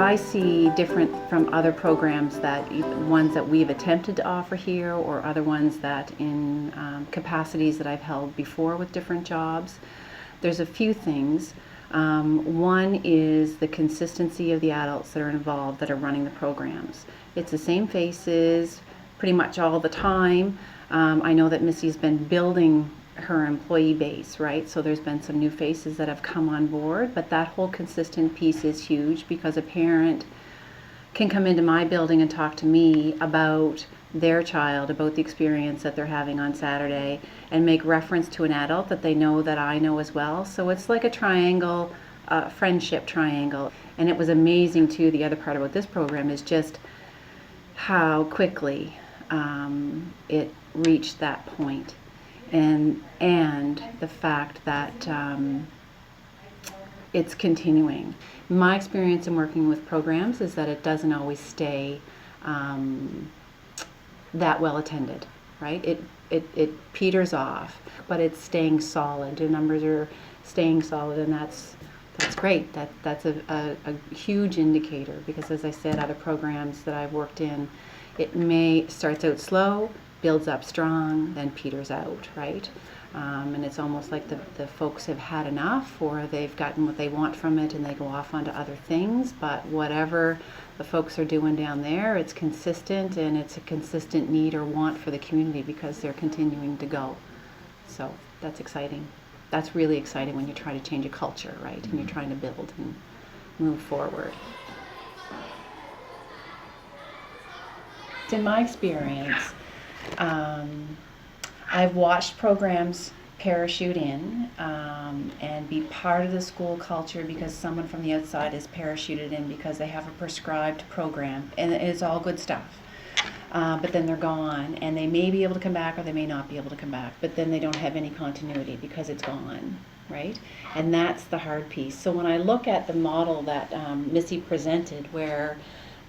I see different from other programs that ones that we've attempted to offer here, or other ones that in capacities that I've held before with different jobs. There's a few things. One is the consistency of the adults that are involved that are running the programs. It's the same faces pretty much all the time. I know that Missy's been building her employee base, right? So there's been some new faces that have come on board, but that whole consistent piece is huge, because a parent can come into my building and talk to me about their child, about the experience that they're having on Saturday, and make reference to an adult that they know that I know as well. So it's like a triangle, friendship triangle. And it was amazing too, the other part about this program is just how quickly it reached that point. And the fact that it's continuing. My experience in working with programs is that it doesn't always stay that well attended, right? It peters off, but it's staying solid. The numbers are staying solid, and that's great. That's a huge indicator, because as I said, other programs that I've worked in, it starts out slow, builds up strong, then peters out, right? And it's almost like the folks have had enough, or they've gotten what they want from it and they go off onto other things. But whatever the folks are doing down there, it's consistent, and it's a consistent need or want for the community, because they're continuing to go. So that's exciting. That's really exciting when you try to change a culture, right? And you're trying to build and move forward. In my experience, I've watched programs parachute in and be part of the school culture because someone from the outside is parachuted in because they have a prescribed program, and it's all good stuff. But then they're gone, and they may be able to come back or they may not be able to come back, but then they don't have any continuity because it's gone, right? And that's the hard piece. So when I look at the model that Missy presented, where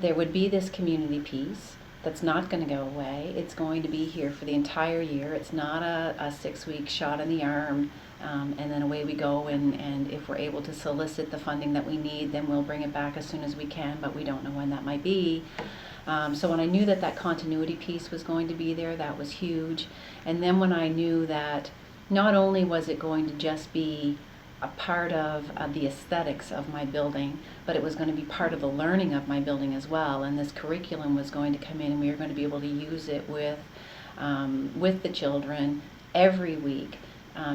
there would be this community piece, that's not going to go away. It's going to be here for the entire year. It's not a 6-week shot in the arm and then away we go, and if we're able to solicit the funding that we need, then we'll bring it back as soon as we can, but we don't know when that might be. So when I knew that continuity piece was going to be there, that was huge. And then when I knew that not only was it going to just be a part of the aesthetics of my building, but it was going to be part of the learning of my building as well. And this curriculum was going to come in, and we were going to be able to use it with the children every week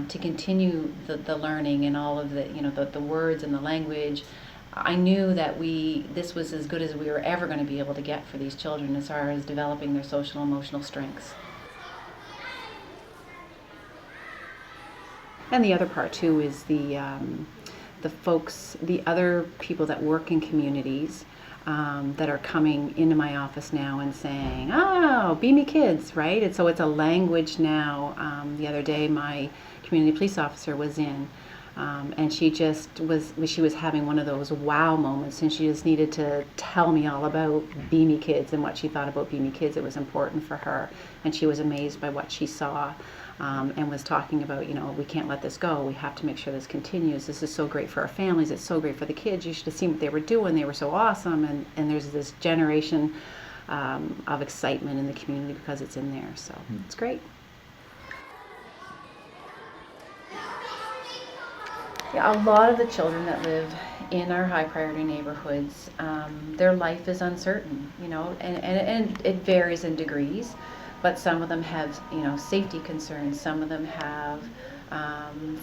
to continue the learning and all of the words and the language. I knew that this was as good as we were ever going to be able to get for these children as far as developing their social and emotional strengths. And the other part too is the folks, the other people that work in communities that are coming into my office now and saying, "Oh, Be Me Kids," right? And so it's a language now. The other day, my community police officer was in, and she was having one of those wow moments, and she just needed to tell me all about Be Me Kids and what she thought about Be Me Kids. It was important for her, and she was amazed by what she saw. And was talking about, we can't let this go. We have to make sure this continues. This is so great for our families. It's so great for the kids. You should have seen what they were doing. They were so awesome. And there's this generation of excitement in the community because it's in there. So it's great. Yeah, a lot of the children that live in our high priority neighborhoods, their life is uncertain, and it varies in degrees. But some of them have, safety concerns. Some of them have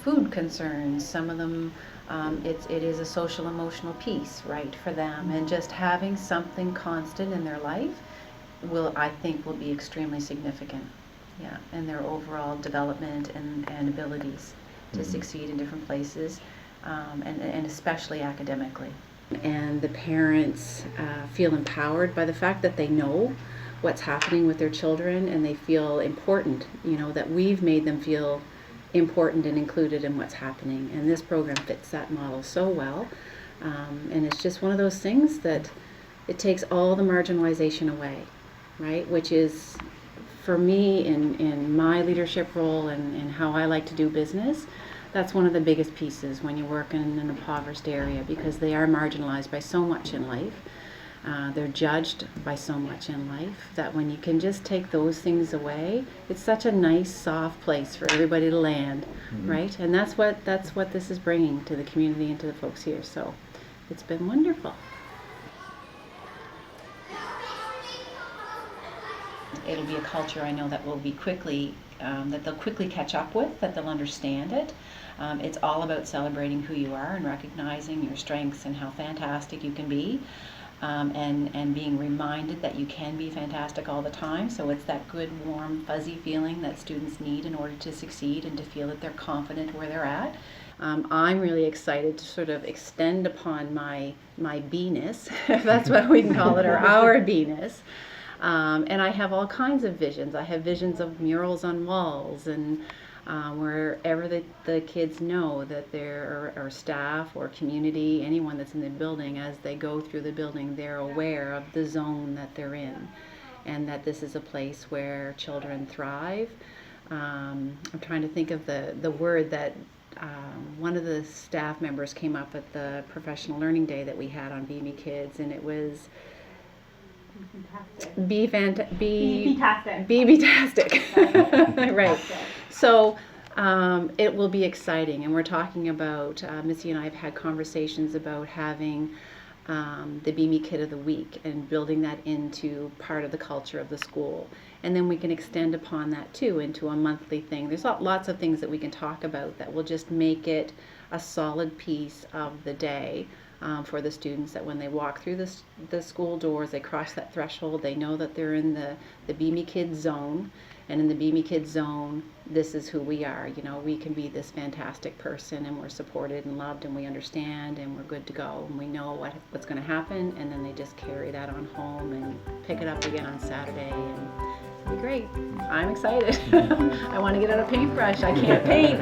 food concerns. Some of them, it is a social emotional piece, right, for them. And just having something constant in their life I think will be extremely significant, in their overall development and abilities to succeed in different places, and especially academically. And the parents feel empowered by the fact that they know what's happening with their children, and they feel important, that we've made them feel important and included in what's happening. And this program fits that model so well. And it's just one of those things that it takes all the marginalization away, right? Which is, for me, in my leadership role and how I like to do business, that's one of the biggest pieces when you work in an impoverished area, because they are marginalized by so much in life. They're judged by so much in life that when you can just take those things away, it's such a nice, soft place for everybody to land, right? And that's what this is bringing to the community and to the folks here. So it's been wonderful. It'll be a culture I know that will be quickly, that they'll quickly catch up with, that they'll understand it. It's all about celebrating who you are and recognizing your strengths and how fantastic you can be. And being reminded that you can be fantastic all the time. So it's that good, warm, fuzzy feeling that students need in order to succeed and to feel that they're confident where they're at. I'm really excited to sort of extend upon my B-ness, if that's what we can call it, or our B-ness. And I have all kinds of visions. I have visions of murals on walls, and wherever the kids know that there are staff or community, anyone that's in the building, as they go through the building, they're aware of the zone that they're in, and that this is a place where children thrive. I'm trying to think of the word that one of the staff members came up at the professional learning day that we had on BME Kids, and it was Be-tastic. Right. So it will be exciting, and we're talking about, Missy and I have had conversations about having the BME Kid of the Week and building that into part of the culture of the school. And then we can extend upon that too into a monthly thing. There's lots of things that we can talk about that will just make it a solid piece of the day. For the students, that when they walk through the school doors, they cross that threshold, they know that they're in the BME Kids zone, and in the BME Kids zone, this is who we are. You know, we can be this fantastic person, and we're supported and loved, and we understand, and we're good to go, and we know what's going to happen, and then they just carry that on home and pick it up again on Saturday, and it'll be great. I'm excited. I want to get out a paintbrush. I can't paint.